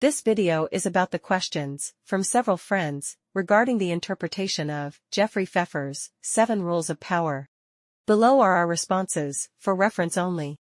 This video is about the questions, from several friends, regarding the interpretation of Jeffrey Pfeffer's 7 Rules of Power. Below are our responses, for reference only.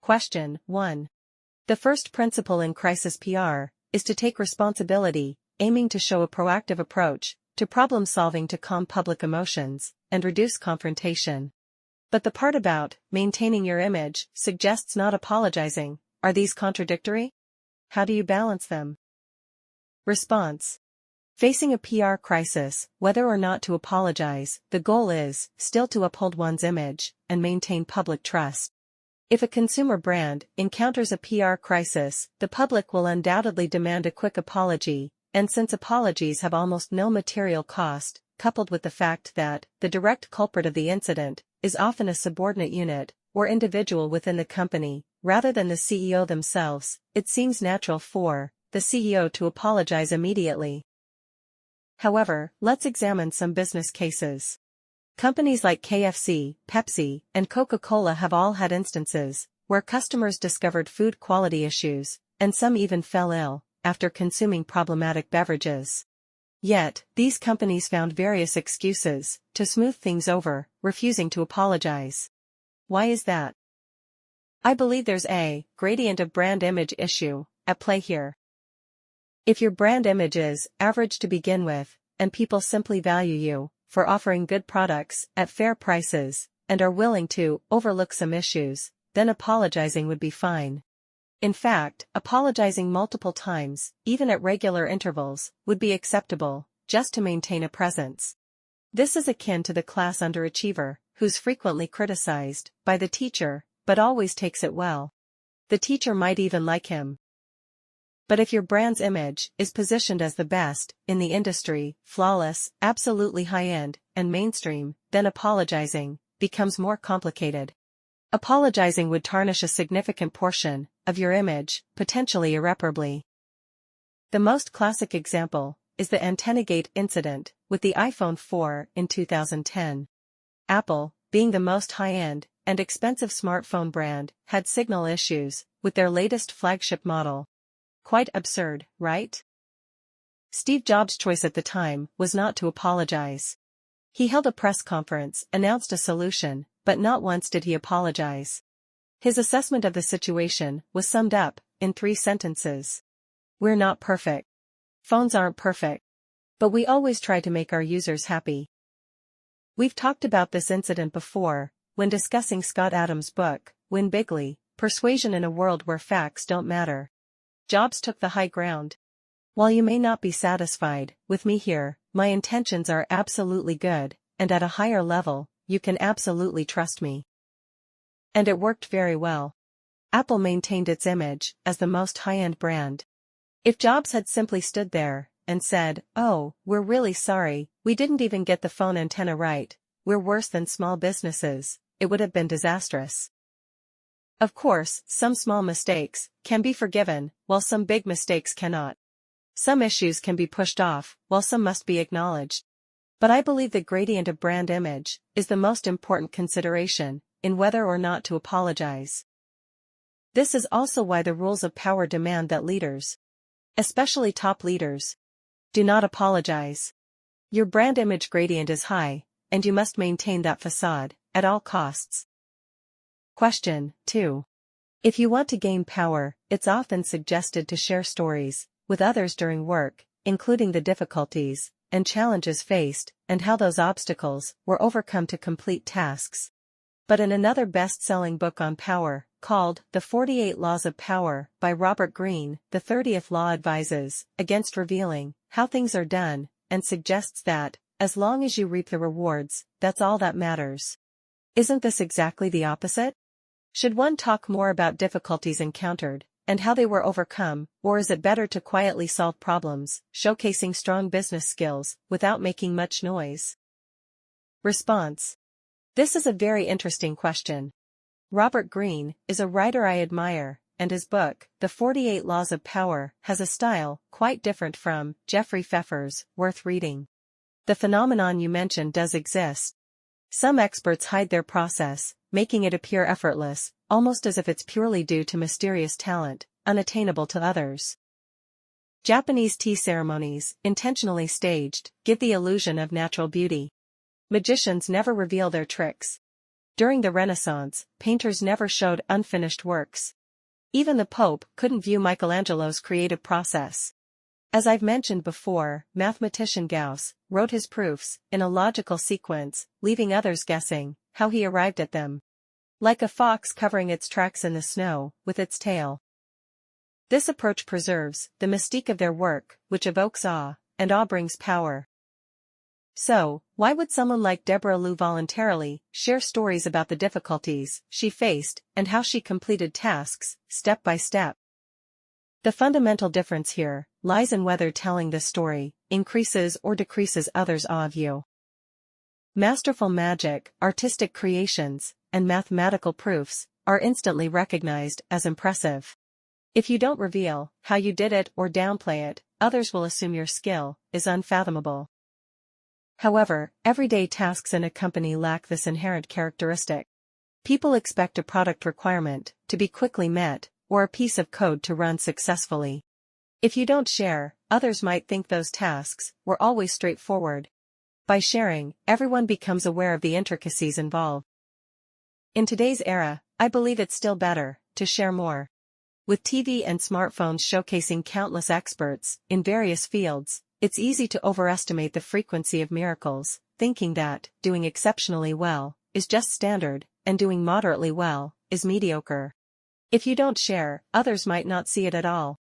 Question 1. The first principle in crisis PR is to take responsibility, aiming to show a proactive approach to problem solving to calm public emotions and reduce confrontation. But the part about maintaining your image suggests not apologizing. Are these contradictory? How do you balance them? Response. Facing a PR crisis, whether or not to apologize, the goal is still to uphold one's image and maintain public trust. If a consumer brand encounters a PR crisis, the public will undoubtedly demand a quick apology, and since apologies have almost no material cost, coupled with the fact that the direct culprit of the incident is often a subordinate unit or individual within the company, rather than the CEO themselves, it seems natural for the CEO to apologize immediately. However, let's examine some business cases. Companies like KFC, Pepsi, and Coca-Cola have all had instances where customers discovered food quality issues, and some even fell ill after consuming problematic beverages. Yet, these companies found various excuses to smooth things over, refusing to apologize. Why is that? I believe there's a gradient of brand image issue at play here. If your brand image is average to begin with, and people simply value you for offering good products at fair prices, and are willing to overlook some issues, then apologizing would be fine. In fact, apologizing multiple times, even at regular intervals, would be acceptable, just to maintain a presence. This is akin to the class underachiever, who's frequently criticized by the teacher, but always takes it well. The teacher might even like him. But if your brand's image is positioned as the best in the industry, flawless, absolutely high-end, and mainstream, then apologizing becomes more complicated. Apologizing would tarnish a significant portion of your image, potentially irreparably. The most classic example is the AntennaGate incident with the iPhone 4 in 2010. Apple, being the most high-end and expensive smartphone brand, had signal issues with their latest flagship model. Quite absurd, right? Steve Jobs' choice at the time was not to apologize. He held a press conference, announced a solution, but not once did he apologize. His assessment of the situation was summed up in 3 sentences. We're not perfect. Phones aren't perfect. But we always try to make our users happy. We've talked about this incident before, when discussing Scott Adams' book, Win Bigly, Persuasion in a World Where Facts Don't Matter. Jobs took the high ground. While you may not be satisfied with me here, my intentions are absolutely good, and at a higher level, you can absolutely trust me. And it worked very well. Apple maintained its image as the most high-end brand. If Jobs had simply stood there and said, "Oh, we're really sorry, we didn't even get the phone antenna right, we're worse than small businesses," it would have been disastrous. Of course, some small mistakes can be forgiven, while some big mistakes cannot. Some issues can be pushed off, while some must be acknowledged. But I believe the gradient of brand image is the most important consideration in whether or not to apologize. This is also why the rules of power demand that leaders, especially top leaders, do not apologize. Your brand image gradient is high, and you must maintain that facade at all costs. Question 2. If you want to gain power, it's often suggested to share stories with others during work, including the difficulties and challenges faced, and how those obstacles were overcome to complete tasks. But in another best-selling book on power, called The 48 Laws of Power by Robert Greene, the 30th law advises against revealing how things are done, and suggests that, as long as you reap the rewards, that's all that matters. Isn't this exactly the opposite? Should one talk more about difficulties encountered and how they were overcome, or is it better to quietly solve problems, showcasing strong business skills without making much noise? Response. This is a very interesting question. Robert Greene is a writer I admire, and his book, The 48 Laws of Power, has a style quite different from Jeffrey Pfeffer's, worth reading. The phenomenon you mentioned does exist. Some experts hide their process, making it appear effortless, almost as if it's purely due to mysterious talent, unattainable to others. Japanese tea ceremonies, intentionally staged, give the illusion of natural beauty. Magicians never reveal their tricks. During the Renaissance, painters never showed unfinished works. Even the Pope couldn't view Michelangelo's creative process. As I've mentioned before, mathematician Gauss wrote his proofs in a logical sequence, leaving others guessing how he arrived at them. Like a fox covering its tracks in the snow with its tail. This approach preserves the mystique of their work, which evokes awe, and awe brings power. So, why would someone like Deborah Lou voluntarily share stories about the difficulties she faced and how she completed tasks, step by step? The fundamental difference here lies in whether telling this story increases or decreases others' awe of you. Masterful magic, artistic creations, and mathematical proofs are instantly recognized as impressive. If you don't reveal how you did it or downplay it, others will assume your skill is unfathomable. However, everyday tasks in a company lack this inherent characteristic. People expect a product requirement to be quickly met, or a piece of code to run successfully. If you don't share, others might think those tasks were always straightforward. By sharing, everyone becomes aware of the intricacies involved. In today's era, I believe it's still better to share more. With TV and smartphones showcasing countless experts in various fields, it's easy to overestimate the frequency of miracles, thinking that doing exceptionally well is just standard, and doing moderately well is mediocre. If you don't share, others might not see it at all.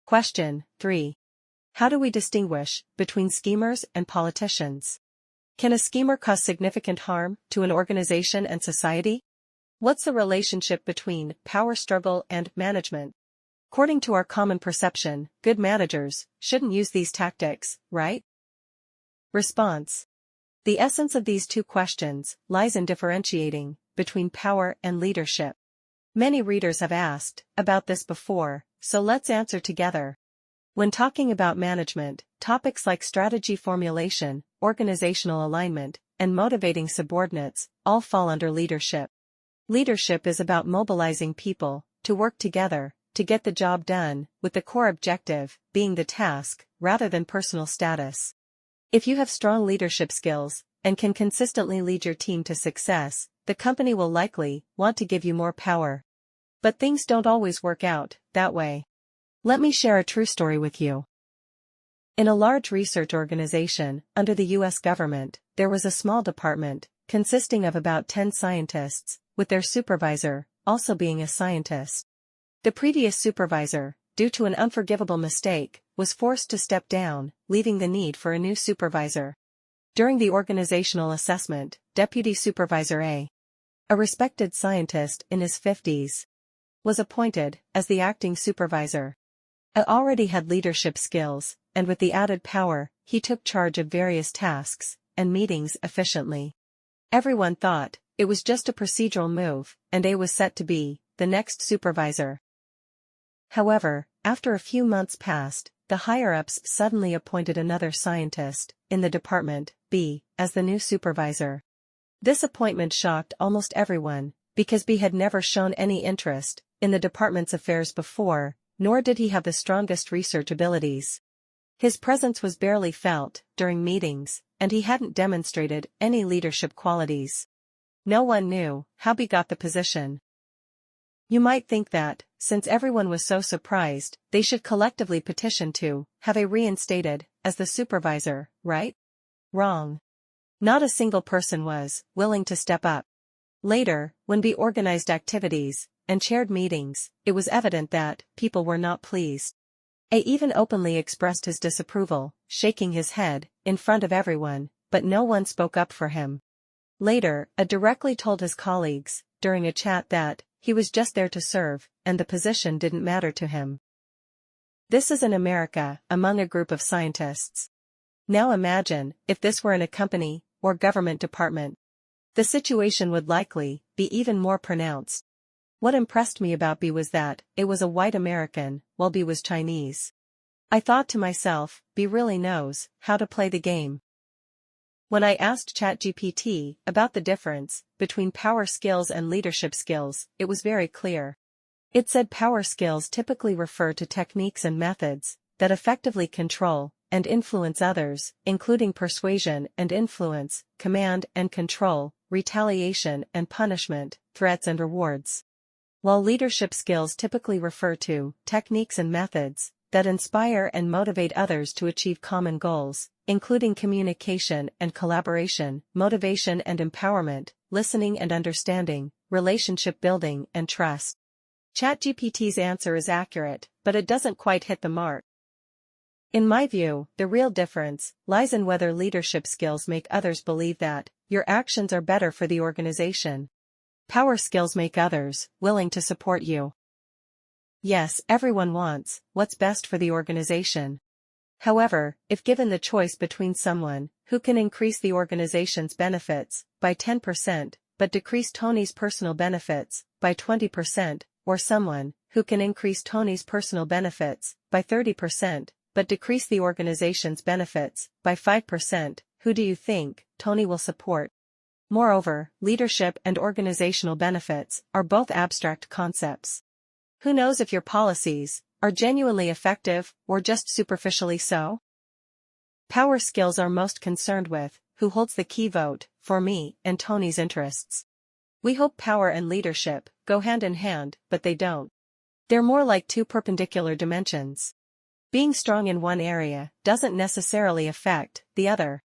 Question 3. How do we distinguish between schemers and politicians? Can a schemer cause significant harm to an organization and society? What's the relationship between power struggle and management? According to our common perception, good managers shouldn't use these tactics, right? Response. The essence of these two questions lies in differentiating between power and leadership. Many readers have asked about this before, so let's answer together. When talking about management, topics like strategy formulation, organizational alignment, and motivating subordinates all fall under leadership. Leadership is about mobilizing people to work together to get the job done, with the core objective being the task, rather than personal status. If you have strong leadership skills and can consistently lead your team to success, the company will likely want to give you more power. But things don't always work out that way. Let me share a true story with you. In a large research organization under the U.S. government, there was a small department consisting of about 10 scientists, with their supervisor also being a scientist. The previous supervisor, due to an unforgivable mistake, was forced to step down, leaving the need for a new supervisor. During the organizational assessment, Deputy Supervisor A, respected scientist in his 50s, was appointed as the acting supervisor. A already had leadership skills, and with the added power, he took charge of various tasks and meetings efficiently. Everyone thought it was just a procedural move, and A was set to be the next supervisor. However, after a few months passed, the higher-ups suddenly appointed another scientist in the department, B, as the new supervisor. This appointment shocked almost everyone, because B had never shown any interest in the department's affairs before, nor did he have the strongest research abilities. His presence was barely felt during meetings, and he hadn't demonstrated any leadership qualities. No one knew how B got the position. You might think that, since everyone was so surprised, they should collectively petition to have A reinstated as the supervisor, right? Wrong. Not a single person was willing to step up. Later, when B organized activities and chaired meetings, it was evident that people were not pleased. A even openly expressed his disapproval, shaking his head in front of everyone, but no one spoke up for him. Later, A directly told his colleagues, during a chat, that he was just there to serve, and the position didn't matter to him. This is in America, among a group of scientists. Now imagine if this were in a company or government department. The situation would likely be even more pronounced. What impressed me about B was that it was a white American, while B was Chinese. I thought to myself, B really knows how to play the game. When I asked ChatGPT about the difference between power skills and leadership skills, it was very clear. It said power skills typically refer to techniques and methods that effectively control and influence others, including persuasion and influence, command and control, retaliation and punishment, threats and rewards. While leadership skills typically refer to techniques and methods that inspire and motivate others to achieve common goals, including communication and collaboration, motivation and empowerment, listening and understanding, relationship building and trust. ChatGPT's answer is accurate, but it doesn't quite hit the mark. In my view, the real difference lies in whether leadership skills make others believe that your actions are better for the organization. Power skills make others willing to support you. Yes, everyone wants what's best for the organization. However, if given the choice between someone who can increase the organization's benefits by 10% but decrease Tony's personal benefits by 20%, or someone who can increase Tony's personal benefits by 30% but decrease the organization's benefits by 5%, who do you think Tony will support? Moreover, leadership and organizational benefits are both abstract concepts. Who knows if your policies are genuinely effective or just superficially so? Power skills are most concerned with who holds the key vote for me and Tony's interests. We hope power and leadership go hand in hand, but they don't. They're more like two perpendicular dimensions. Being strong in one area doesn't necessarily affect the other.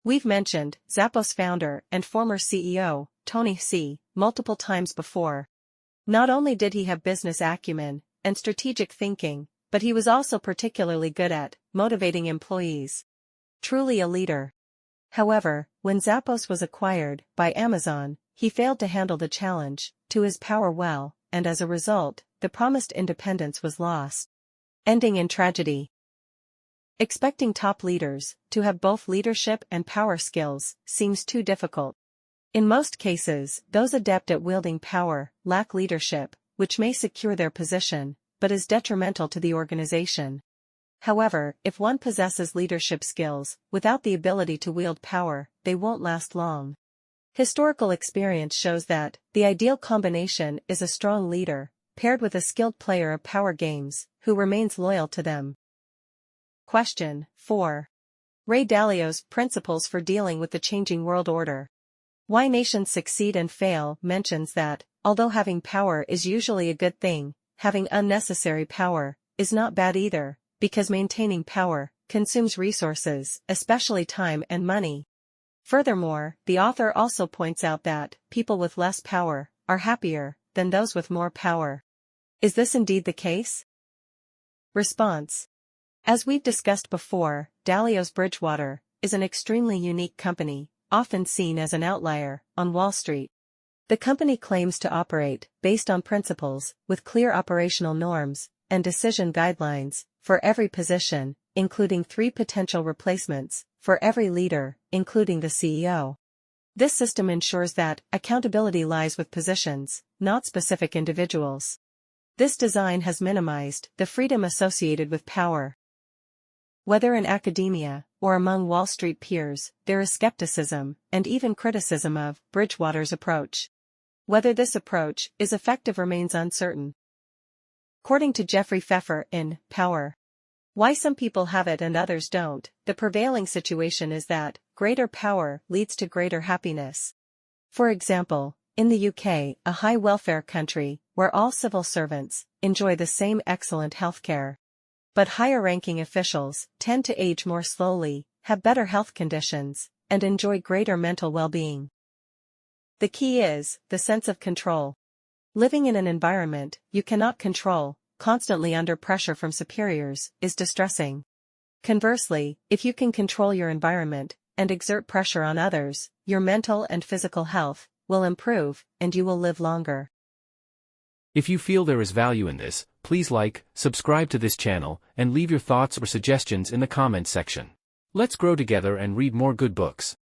We've mentioned Zappos founder and former CEO, Tony C., multiple times before. Not only did he have business acumen and strategic thinking, but he was also particularly good at motivating employees. Truly a leader. However, when Zappos was acquired by Amazon, he failed to handle the challenge to his power well, and as a result, the promised independence was lost, ending in tragedy. Expecting top leaders to have both leadership and power skills seems too difficult. In most cases, those adept at wielding power lack leadership, which may secure their position, but is detrimental to the organization. However, if one possesses leadership skills without the ability to wield power, they won't last long. Historical experience shows that the ideal combination is a strong leader, paired with a skilled player of power games, who remains loyal to them. Question 4. Ray Dalio's Principles for Dealing with the Changing World Order. Why Nations Succeed and Fail mentions that, although having power is usually a good thing, having unnecessary power is not bad either, because maintaining power consumes resources, especially time and money. Furthermore, the author also points out that people with less power are happier than those with more power. Is this indeed the case? Response. As we've discussed before, Dalio's Bridgewater is an extremely unique company, often seen as an outlier on Wall Street. The company claims to operate based on principles with clear operational norms and decision guidelines for every position, including 3 potential replacements for every leader, including the CEO. This system ensures that accountability lies with positions, not specific individuals. This design has minimized the freedom associated with power. Whether in academia or among Wall Street peers, there is skepticism and even criticism of Bridgewater's approach. Whether this approach is effective remains uncertain. According to Jeffrey Pfeffer in Power: Why Some People Have It and Others Don't, the prevailing situation is that greater power leads to greater happiness. For example, in the UK, a high welfare country, where all civil servants enjoy the same excellent healthcare. But higher-ranking officials tend to age more slowly, have better health conditions, and enjoy greater mental well-being. The key is the sense of control. Living in an environment you cannot control, constantly under pressure from superiors, is distressing. Conversely, if you can control your environment and exert pressure on others, your mental and physical health will improve, and you will live longer. If you feel there is value in this, please like, subscribe to this channel, and leave your thoughts or suggestions in the comments section. Let's grow together and read more good books.